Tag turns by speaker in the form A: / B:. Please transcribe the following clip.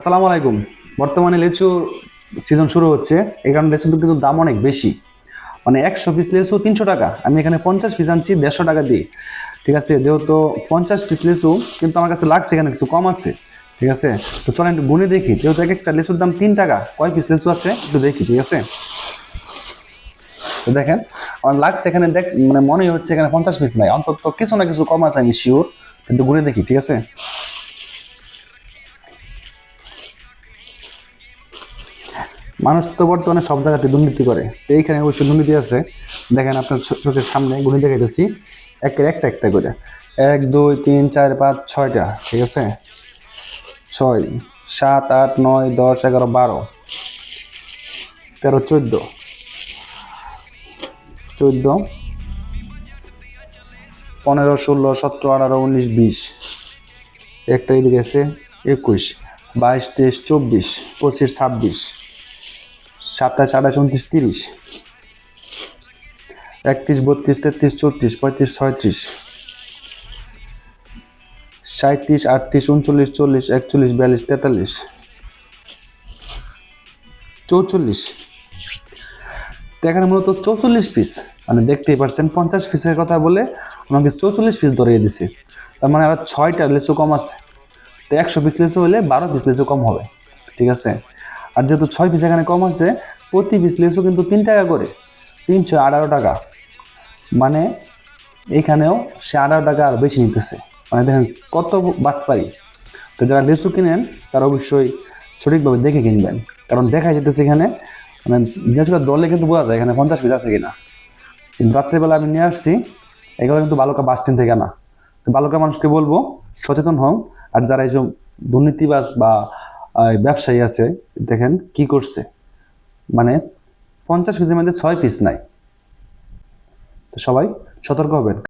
A: আসসালামু আলাইকুম। বর্তমানে লিচু সিজন শুরু হচ্ছে, এই কারণে লিচুর কিন্তু দাম অনেক বেশি। মানে 100 পিস লিচু 300 টাকা, আমি এখানে 50 পিস আনছি 150 টাকা দিয়ে। ঠিক আছে, যেহেতু 50 পিস লিচু কিন্তু আমার কাছে লাগছে, এখানে কিছু কম আছে। ঠিক আছে, তো চলেন একটু গুনে দেখি। যেহেতু এক একটা লিচুর দাম 3 টাকা, কয় পিস লিচু আছে একটু দেখি। ঠিক আছে, তো দেখেন আমার লাগছে এখানে, দেখ মানে মনে হচ্ছে এখানে 50 পিস নাই, অন্তত কিছু না কিছু কম আছে, আমি শিওর। কিন্তু গুনে দেখি। ঠিক আছে, মানুষ তো বর্তমানে সব জায়গাতে দুর্নীতি করে, তো এইখানে অবশ্যই দুর্নীতি আছে। দেখেন আপনার চোখের সামনে গুণে দেখাইতেছি, একের একটা একটা করে। 1 2 3 4 5 6টা। ঠিক আছে, 6 7 8 9 10 11 12 13 14 15 16 17 18 19 20। একটা এদিকে আছে 21 22 23 24 25 26 27 28 29 30 31 32 33 34 35 36 37 38 39 40 41 42 43 44। তো এখানে মূলত 44 পিস, মানে দেখতেই পারছেন 50 পিসের কথা বলে আমাকে 44 পিস ধরিয়ে দিছে। তার মানে আর 6টা লিচু কম আছে। তো 100 পিস লিচু হলে 12 পিস লিচু কম হবে। ঠিক আছে, আর যেহেতু 6 পিস এখানে কম আছে, প্রতি পিস লিচু কিন্তু 3 টাকা করে, 318 টাকা। মানে এখানেও সে 18 টাকা আর বেশি নিতেছে। মানে দেখেন কত বাটপারি। তো যারা লিচু কিনেন তারা অবশ্যই সঠিকভাবে দেখে কিনবেন, কারণ দেখা যেতেছে এখানে মানে লিচুটা দলে কিন্তু বোঝা যায় এখানে 50 পিস আছে কিনা। কিন্তু রাত্রেবেলা আমি নিয়ে আসছি, এগুলো কিন্তু বালুকা বাস স্ট্যান্ড থেকে না। তো বালুকা মানুষকে বলবো সচেতন হন। আর যারা এইসব দুর্নীতিবাজ বা ব্যবসায়ী আছে, দেখেন কি করছে, মানে 50 পিসের মধ্যে 6 পিস নাই। তো সবাই সতর্ক হবেন।